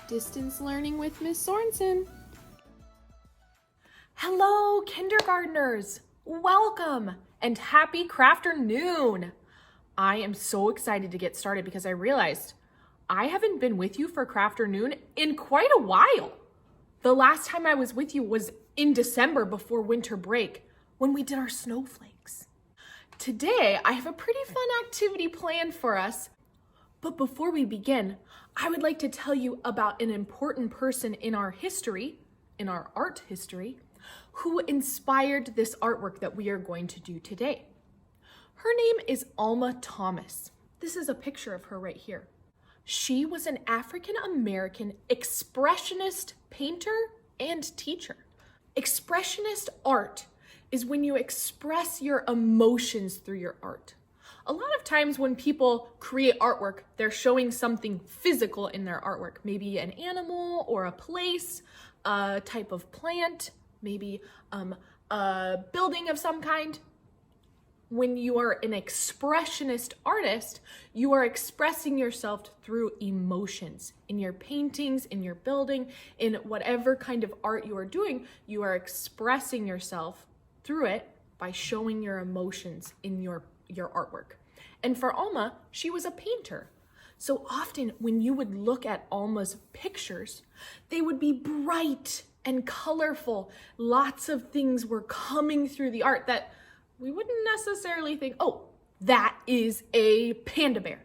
Distance Learning with Miss Sorensen. Hello, kindergartners! Welcome and happy Crafternoon! I am so excited to get started because I realized I haven't been with you for Crafternoon in quite a while. The last time I was with you was in December before winter break when we did our snowflakes. Today, I have a pretty fun activity planned for us. But before we begin, I would like to tell you about an important person in our history, in our art history, who inspired this artwork that we are going to do today. Her name is Alma Thomas. This is a picture of her right here. She was an African-American expressionist painter and teacher. Expressionist art is when you express your emotions through your art. A lot of times when people create artwork, they're showing something physical in their artwork, maybe an animal or a place, a type of plant, maybe a building of some kind. When you are an expressionist artist, you are expressing yourself through emotions. In your paintings, in your building, in whatever kind of art you are doing, you are expressing yourself through it by showing your emotions in your artwork. And for Alma, she was a painter. So often when you would look at Alma's pictures, they would be bright and colorful. Lots of things were coming through the art that we wouldn't necessarily think, oh, that is a panda bear.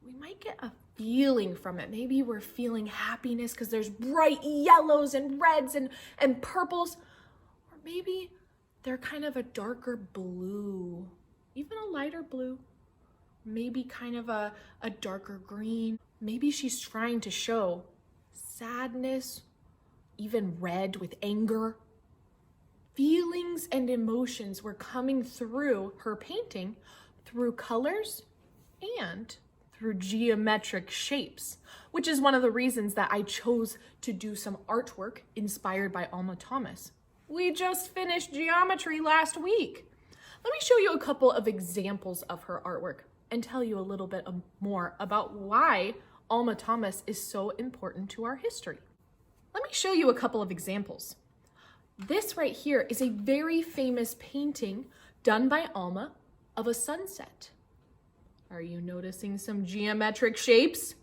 We might get a feeling from it. Maybe we're feeling happiness because there's bright yellows and reds and purples. Or maybe they're kind of a darker blue, even a lighter blue, maybe kind of a darker green. Maybe she's trying to show sadness, even red with anger. Feelings and emotions were coming through her painting through colors and through geometric shapes, which is one of the reasons that I chose to do some artwork inspired by Alma Thomas. We just finished geometry last week. Let me show you a couple of examples of her artwork and tell you a little bit more about why Alma Thomas is so important to our history. Let me show you a couple of examples. This right here is a very famous painting done by Alma of a sunset. Are you noticing some geometric shapes?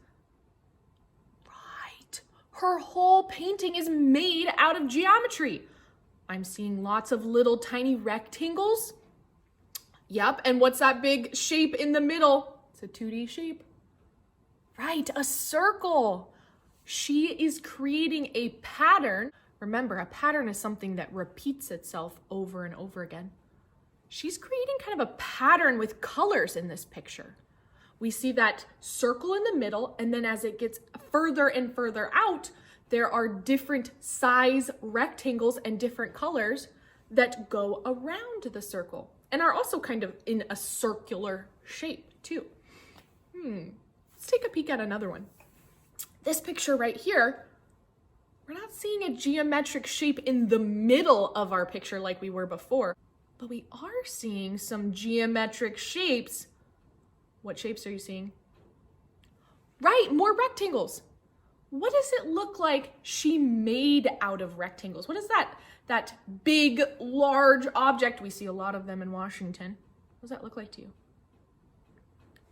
Right. Her whole painting is made out of geometry. I'm seeing lots of little tiny rectangles. Yep, and what's that big shape in the middle? It's a 2D shape. Right, a circle. She is creating a pattern. Remember, a pattern is something that repeats itself over and over again. She's creating kind of a pattern with colors in this picture. We see that circle in the middle, and then as it gets further and further out, there are different size rectangles and different colors that go around the circle and are also kind of in a circular shape too. Let's take a peek at another one. This picture right here, we're not seeing a geometric shape in the middle of our picture like we were before, but we are seeing some geometric shapes. What shapes are you seeing? Right, more rectangles. What does it look like she made out of rectangles? What is that big, large object? We see a lot of them in Washington. What does that look like to you?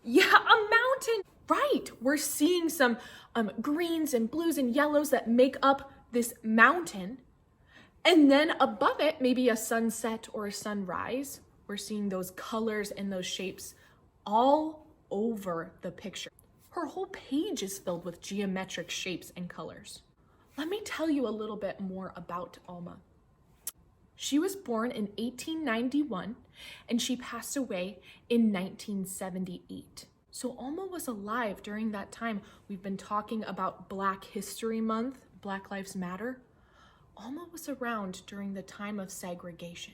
Yeah, a mountain. Right, we're seeing some greens and blues and yellows that make up this mountain. And then above it, maybe a sunset or a sunrise. We're seeing those colors and those shapes all over the picture. Her whole page is filled with geometric shapes and colors. Let me tell you a little bit more about Alma. She was born in 1891 and she passed away in 1978. So Alma was alive during that time. We've been talking about Black History Month, Black Lives Matter. Alma was around during the time of segregation.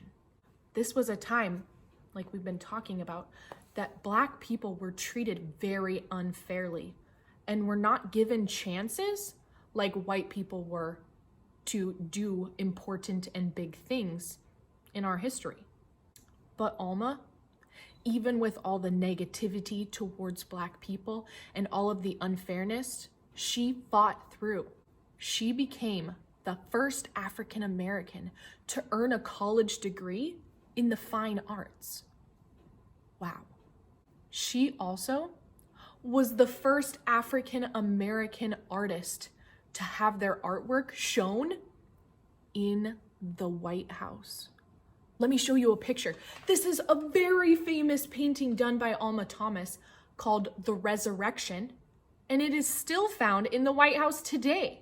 This was a time, like we've been talking about, that Black people were treated very unfairly and were not given chances like white people were to do important and big things in our history. But Alma, even with all the negativity towards Black people and all of the unfairness, She fought through. She became the first African American to earn a college degree in the fine arts. Wow. She also was the first African American artist to have their artwork shown in the White House. Let me show you a picture. This is a very famous painting done by Alma Thomas called The Resurrection, and it is still found in the White House today.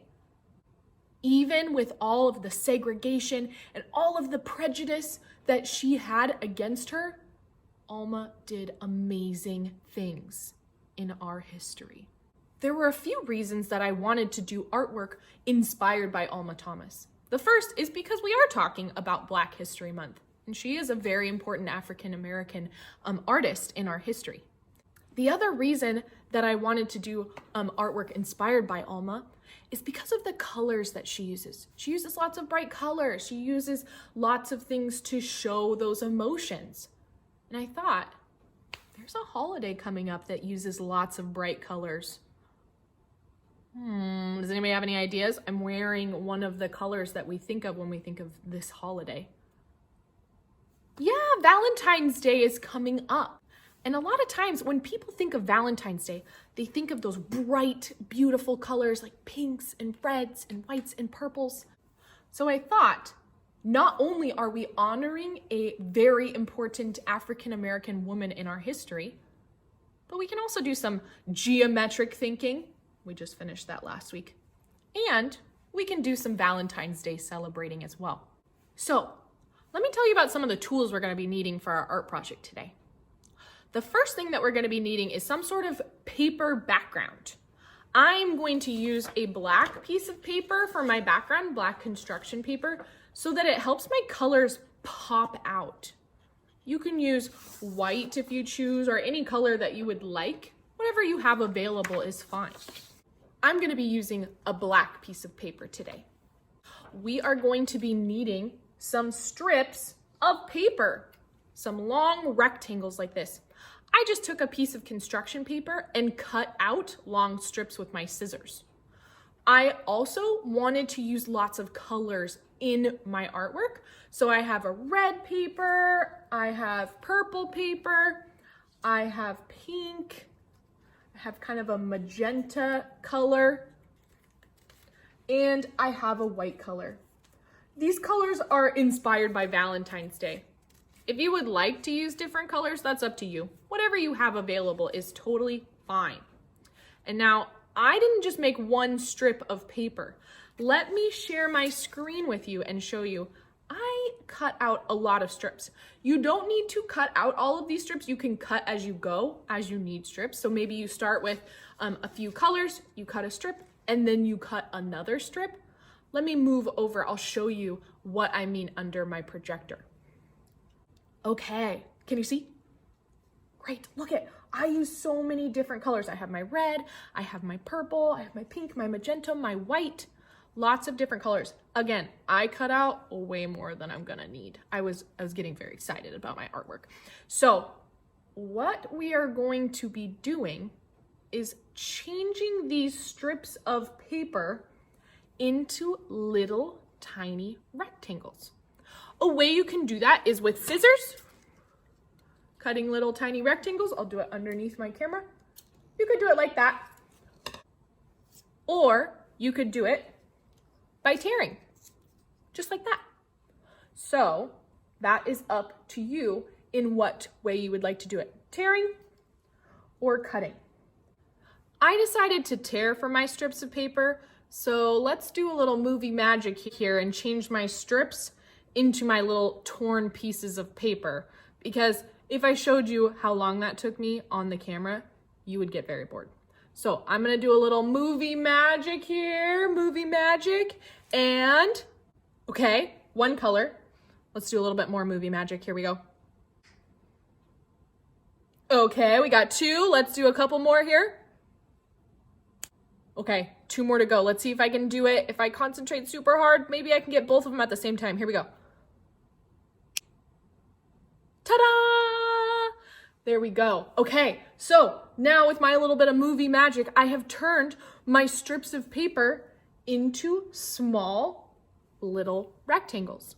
Even with all of the segregation and all of the prejudice that she had against her, Alma did amazing things in our history. There were a few reasons that I wanted to do artwork inspired by Alma Thomas. The first is because we are talking about Black History Month, and she is a very important African American artist in our history. The other reason that I wanted to do artwork inspired by Alma is because of the colors that she uses. She uses lots of bright colors. She uses lots of things to show those emotions. And I thought, there's a holiday coming up that uses lots of bright colors. Does anybody have any ideas? I'm wearing one of the colors that we think of when we think of this holiday. Yeah, Valentine's Day is coming up. And a lot of times when people think of Valentine's Day, they think of those bright, beautiful colors like pinks and reds and whites and purples. So I thought, not only are we honoring a very important African American woman in our history, but we can also do some geometric thinking. We just finished that last week. And we can do some Valentine's Day celebrating as well. So let me tell you about some of the tools we're going to be needing for our art project today. The first thing that we're going to be needing is some sort of paper background. I'm going to use a black piece of paper for my background, black construction paper, so that it helps my colors pop out. You can use white if you choose, or any color that you would like. Whatever you have available is fine. I'm going to be using a black piece of paper today. We are going to be needing some strips of paper, some long rectangles like this. I just took a piece of construction paper and cut out long strips with my scissors. I also wanted to use lots of colors in my artwork. So I have a red paper, I have purple paper, I have pink, I have kind of a magenta color, and I have a white color. These colors are inspired by Valentine's Day. If you would like to use different colors, that's up to you. Whatever you have available is totally fine. And now, I didn't just make one strip of paper. Let me share my screen with you and show you. I cut out a lot of strips. You don't need to cut out all of these strips. You can cut as you go, as you need strips. So maybe you start with a few colors, you cut a strip, and then you cut another strip. Let me move over. I'll show you what I mean under my projector. Okay, can you see? Great, look at, I use so many different colors. I have my red, I have my purple, I have my pink, my magenta, my white, lots of different colors. Again, I cut out way more than I'm gonna need. I was getting very excited about my artwork. So what we are going to be doing is changing these strips of paper into little tiny rectangles. A way you can do that is with scissors, cutting little tiny rectangles. I'll do it underneath my camera. You could do it like that. Or you could do it by tearing, just like that. So that is up to you in what way you would like to do it, tearing or cutting. I decided to tear for my strips of paper, so let's do a little movie magic here and change my strips into my little torn pieces of paper, because if I showed you how long that took me on the camera, you would get very bored. So I'm gonna do a little movie magic here, movie magic, and okay, one color. Let's do a little bit more movie magic. Here we go. Okay, we got two. Let's do a couple more here. Okay, two more to go. Let's see if I can do it. If I concentrate super hard, maybe I can get both of them at the same time. Here we go. Ta-da! There we go. Okay, so now with my little bit of movie magic, I have turned my strips of paper into small little rectangles.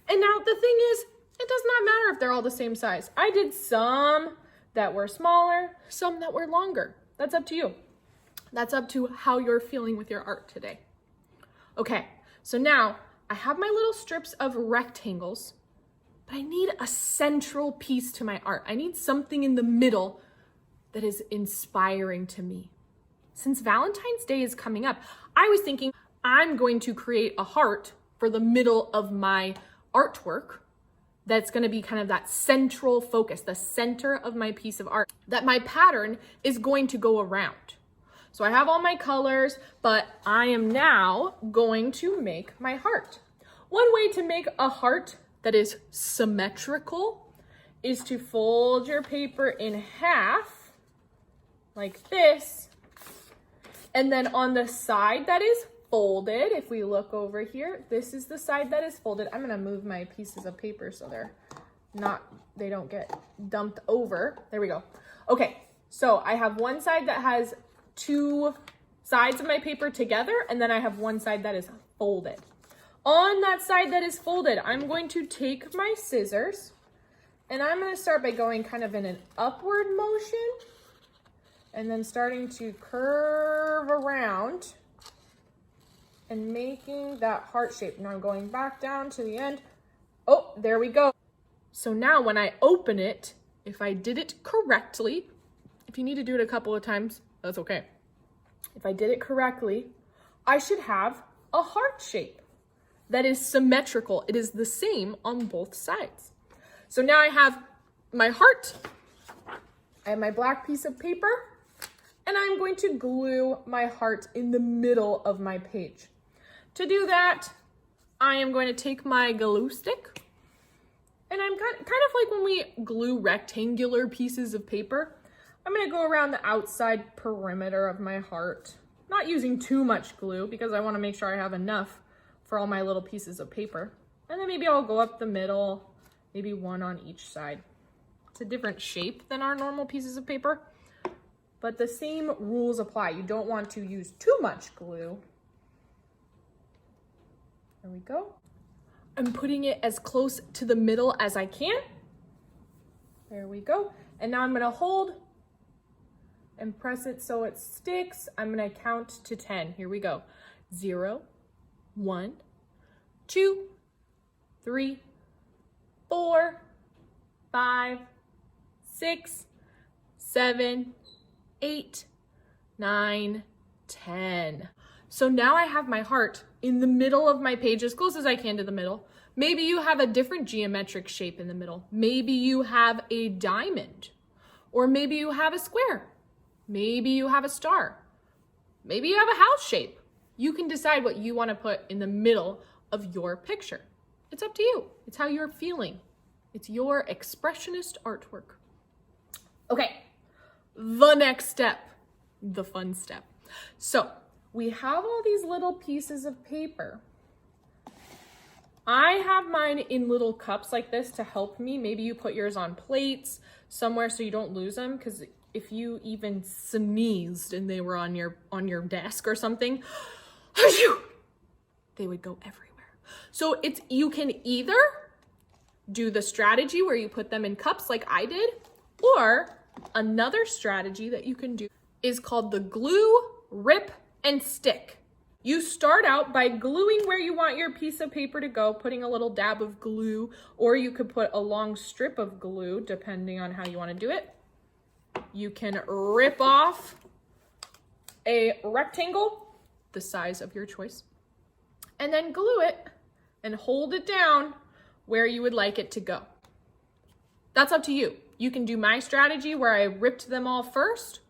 And now the thing is, it does not matter if they're all the same size. I did some that were smaller, some that were longer. That's up to you. That's up to how you're feeling with your art today. Okay, so now I have my little strips of rectangles, but I need a central piece to my art. I need something in the middle that is inspiring to me. Since Valentine's Day is coming up, I was thinking I'm going to create a heart for the middle of my artwork that's going to be kind of that central focus, the center of my piece of art that my pattern is going to go around. So I have all my colors, but I am now going to make my heart. One way to make a heart that is symmetrical is to fold your paper in half like this. And then on the side that is folded, if we look over here, this is the side that is folded. I'm gonna move my pieces of paper so they don't get dumped over. There we go. Okay, so I have one side that has two sides of my paper together, and then I have one side that is folded. On that side that is folded, I'm going to take my scissors and I'm going to start by going kind of in an upward motion and then starting to curve around and making that heart shape. Now I'm going back down to the end. Oh, there we go. So now when I open it, if I did it correctly, if you need to do it a couple of times, that's okay. If I did it correctly, I should have a heart shape that is symmetrical. It is the same on both sides. So now I have my heart, I have my black piece of paper, and I'm going to glue my heart in the middle of my page. To do that, I am going to take my glue stick, and I'm kind of like when we glue rectangular pieces of paper, I'm going to go around the outside perimeter of my heart, not using too much glue because I want to make sure I have enough for all my little pieces of paper. And then maybe I'll go up the middle, maybe one on each side. It's a different shape than our normal pieces of paper, but the same rules apply. You don't want to use too much glue. There we go. I'm putting it as close to the middle as I can. There we go. And now I'm going to hold and press it so it sticks. I'm going to count to 10. Here we go. 0, 1, 2, 3, 4, 5, 6, 7, 8, 9, 10. So now I have my heart in the middle of my page, as close as I can to the middle. Maybe you have a different geometric shape in the middle. Maybe you have a diamond, or maybe you have a square. Maybe you have a star. Maybe you have a house shape. You can decide what you want to put in the middle of your picture. It's up to you. It's how you're feeling. It's your expressionist artwork. Okay, the next step, the fun step. So we have all these little pieces of paper. I have mine in little cups like this to help me. Maybe you put yours on plates somewhere so you don't lose them, because if you even sneezed and they were on your desk or something, they would go everywhere. So you can either do the strategy where you put them in cups like I did, or another strategy that you can do is called the glue, rip, and stick. You start out by gluing where you want your piece of paper to go, putting a little dab of glue, or you could put a long strip of glue, depending on how you want to do it. You can rip off a rectangle, the size of your choice, and then glue it and hold it down where you would like it to go. That's up to you. You can do my strategy where I ripped them all first,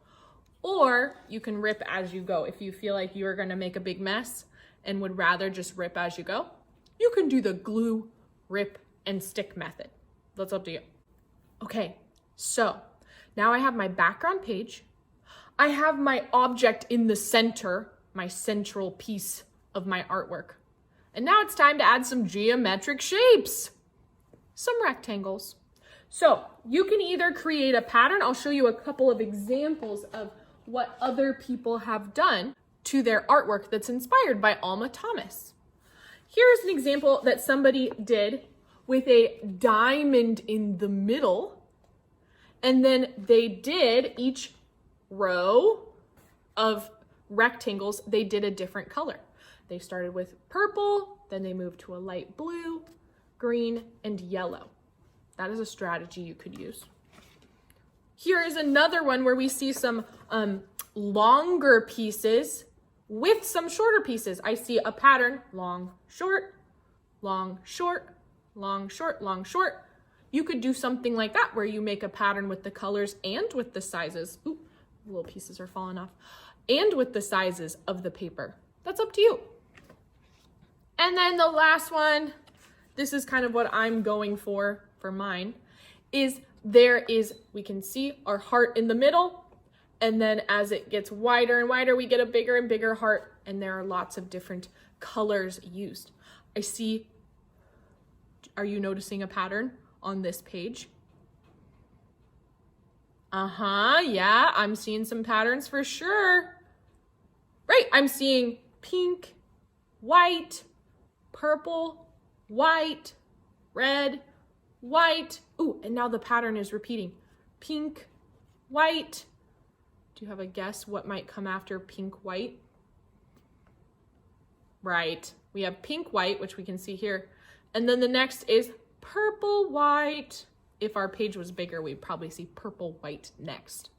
or you can rip as you go. If you feel like you're gonna make a big mess and would rather just rip as you go, you can do the glue, rip, and stick method. That's up to you. Okay, so now I have my background page. I have my object in the center, my central piece of my artwork. And now it's time to add some geometric shapes, some rectangles. So you can either create a pattern. I'll show you a couple of examples of what other people have done to their artwork that's inspired by Alma Thomas. Here's an example that somebody did with a diamond in the middle. And then they did each row of rectangles, they did a different color. They started with purple, then they moved to a light blue, green, and yellow. That is a strategy you could use. Here is another one where we see some longer pieces with some shorter pieces. I see a pattern, long, short, long, short, long, short, long, short. You could do something like that where you make a pattern with the colors and with the sizes. Ooh, little pieces are falling off. And with the sizes of the paper. That's up to you. And then the last one, this is kind of what I'm going for mine, is we can see our heart in the middle, and then as it gets wider and wider, we get a bigger and bigger heart, and there are lots of different colors used. I see, are you noticing a pattern on this page? Yeah, I'm seeing some patterns for sure. Right, I'm seeing pink, white, purple, white, red, white. Ooh, and now the pattern is repeating. Pink, white. Do you have a guess what might come after pink, white? Right, we have pink, white, which we can see here. And then the next is purple, white. If our page was bigger, we'd probably see purple, white next.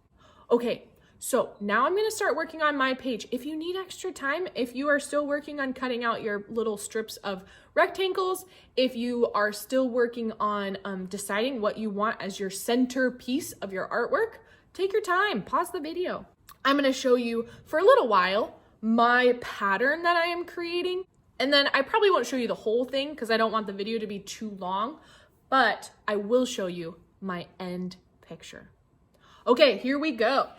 Okay, so now I'm gonna start working on my page. If you need extra time, if you are still working on cutting out your little strips of rectangles, if you are still working on deciding what you want as your centerpiece of your artwork, take your time, pause the video. I'm gonna show you for a little while my pattern that I am creating. And then I probably won't show you the whole thing because I don't want the video to be too long, but I will show you my end picture. Okay, here we go.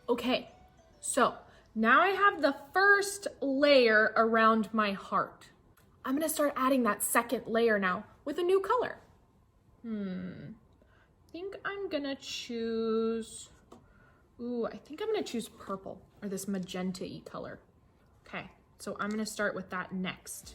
Okay, so now I have the first layer around my heart. I'm gonna start adding that second layer now with a new color. I think I'm gonna choose, I think I'm gonna choose purple or this magenta-y color. Okay, so I'm gonna start with that next.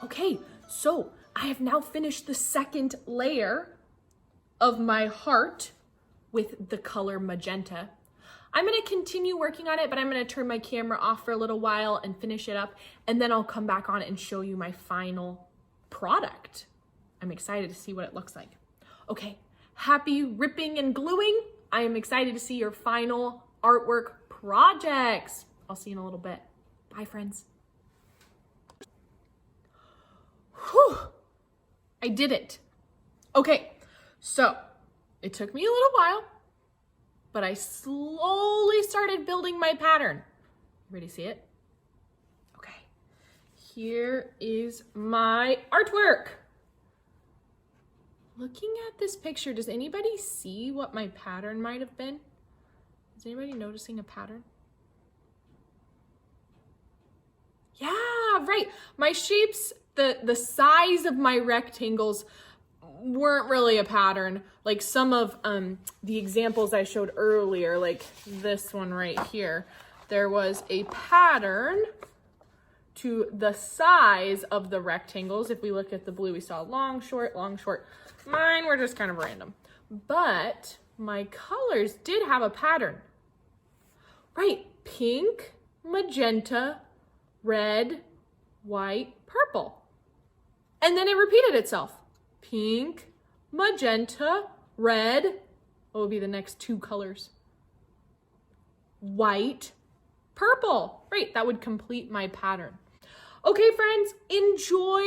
Okay, so I have now finished the second layer of my heart with the color magenta. I'm gonna continue working on it, but I'm gonna turn my camera off for a little while and finish it up, and then I'll come back on and show you my final product. I'm excited to see what it looks like. Okay, happy ripping and gluing. I am excited to see your final artwork projects. I'll see you in a little bit. Bye, friends. Whew, I did it. Okay, so it took me a little while, but I slowly started building my pattern. Ready to see it? Okay, here is my artwork. Looking at this picture, does anybody see what my pattern might have been? Is anybody noticing a pattern? Yeah, right. My shapes, the size of my rectangles weren't really a pattern. Like some of the examples I showed earlier, like this one right here, there was a pattern to the size of the rectangles. If we look at the blue, we saw long, short, long, short. Mine were just kind of random. But my colors did have a pattern. Right, pink, magenta, red, white, purple. And then it repeated itself. Pink, magenta, red. What would be the next two colors? White, purple. Right, that would complete my pattern. Okay, friends, enjoy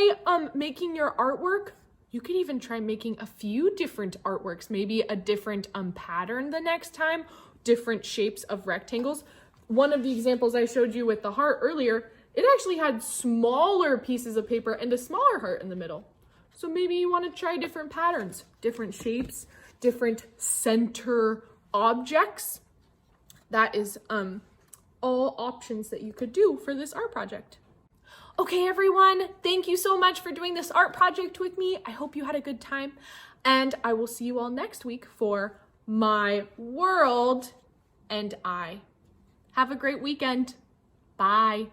making your artwork. You could even try making a few different artworks, maybe a different pattern the next time, different shapes of rectangles. One of the examples I showed you with the heart earlier, it actually had smaller pieces of paper and a smaller heart in the middle. So maybe you want to try different patterns, different shapes, different center objects. That is all options that you could do for this art project. Okay, everyone, thank you so much for doing this art project with me. I hope you had a good time, and I will see you all next week for My World and I. Have a great weekend. Bye.